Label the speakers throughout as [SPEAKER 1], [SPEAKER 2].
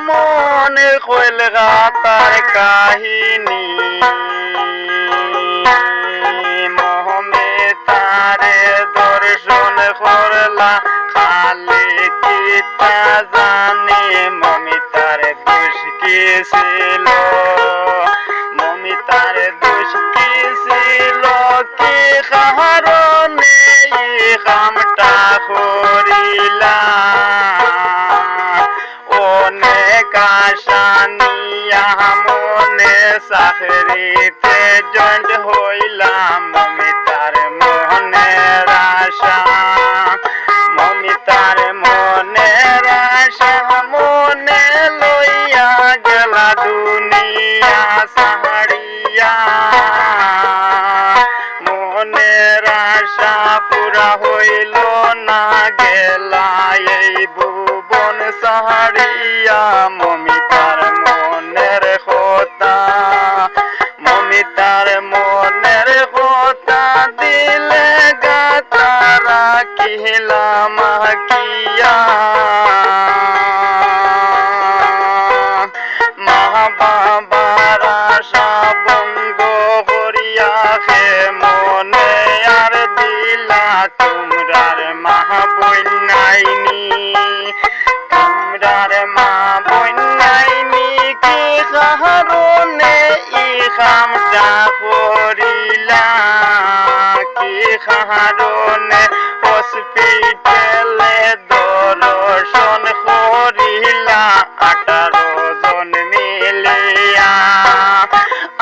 [SPEAKER 1] মনে কইল গাতার কাহিনী মমিতারে দর্শন করলা খালি কিতা জানি মমিতার দোষ কি ছিল মমিতার দোষ কি ছিল কি কারণে এই কামটা করিলা অনেক আশা নিয়া মনে চাকরিতে জয়েন্ট হইলাম মমিতার মনের আশা মমিতার মনের আশা মনে লইয়া গেলা দুনিয়া ছাড়িয়া মনের আশা পুরা হইল না গেলা এই ভুবন ছাড়িয়া মমিতার মনের কথা মমিতার মনের কথা দিলে গাতারা কিলাম কিয়া মা বাবার আশা বঙ্গ করিয়া হে মনে আর দিলা তোমরার মা বইন নাইনি তোমরার মা বইন নাইনি কি কারণে ই কামটা করিলা কি কারণে হসপিটালে দর্শন করিলা 18 জন মিলিয়া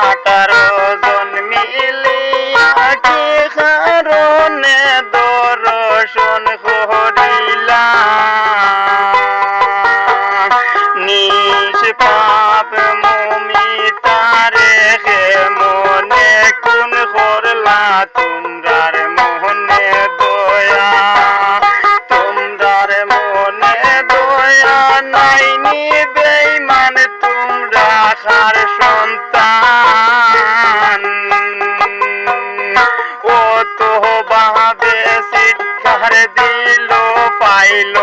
[SPEAKER 1] 18 জন মিলিয়া কি কারণে দর্শন করিলা নিষ্পাপ মমিতারে হে মনে কোন করলা তোমরার মনে দয়া তোমরার মনে দয়া নাইনি বেঈমান তোমরা কার সন্তান ও তো ভাবে শিক্ষার দিল পাইল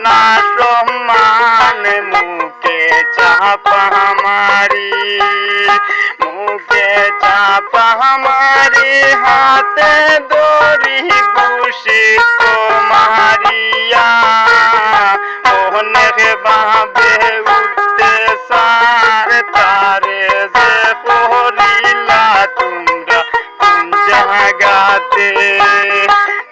[SPEAKER 1] না সম্মান মুখে চাপা মারি মুখে চাপা মারি হাতে দড়ি বসে তো মারিয়া অনেক ভাবে উঠতে সার তারে যে করিলা তোমরা কোন জায়গাতে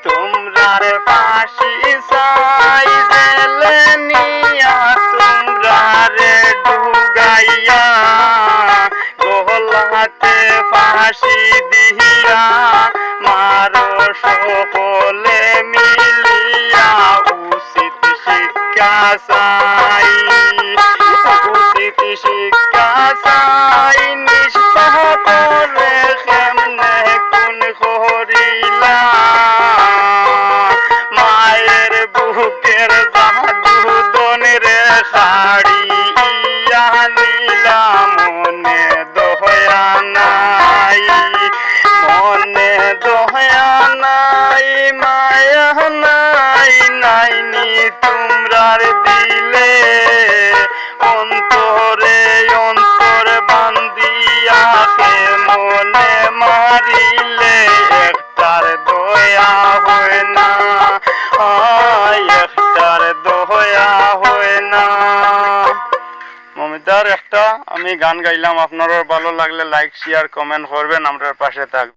[SPEAKER 1] তোমরার ফাঁসি চাই জেলে নিয়া তোমরারে ডুগাইয়া গলাতে ফাঁসি দিহিয়া মারো সকলে মিলিয়া উচিত শিক্ষা চাই উচিত শিক্ষা চাই নিষ্পাপ কেমনে কোন করিলা মায়ের বুকের জাদু দনের ছাড়িয়া নিলা মনে দয়া নাই মনে দয়া নাই মায়া নাই নাইনি তোমরার দিলে অন্তরে অন্তর বান্দিয়া কে মনে মারিলে একটার দয়া হয় না একটার দয়া হয় না মমিতার একটা আমি গান গাইলাম আপনার ভালো লাগলে লাইক শেয়ার কমেন্ট করবেন আমরার পাশে থাকবেন।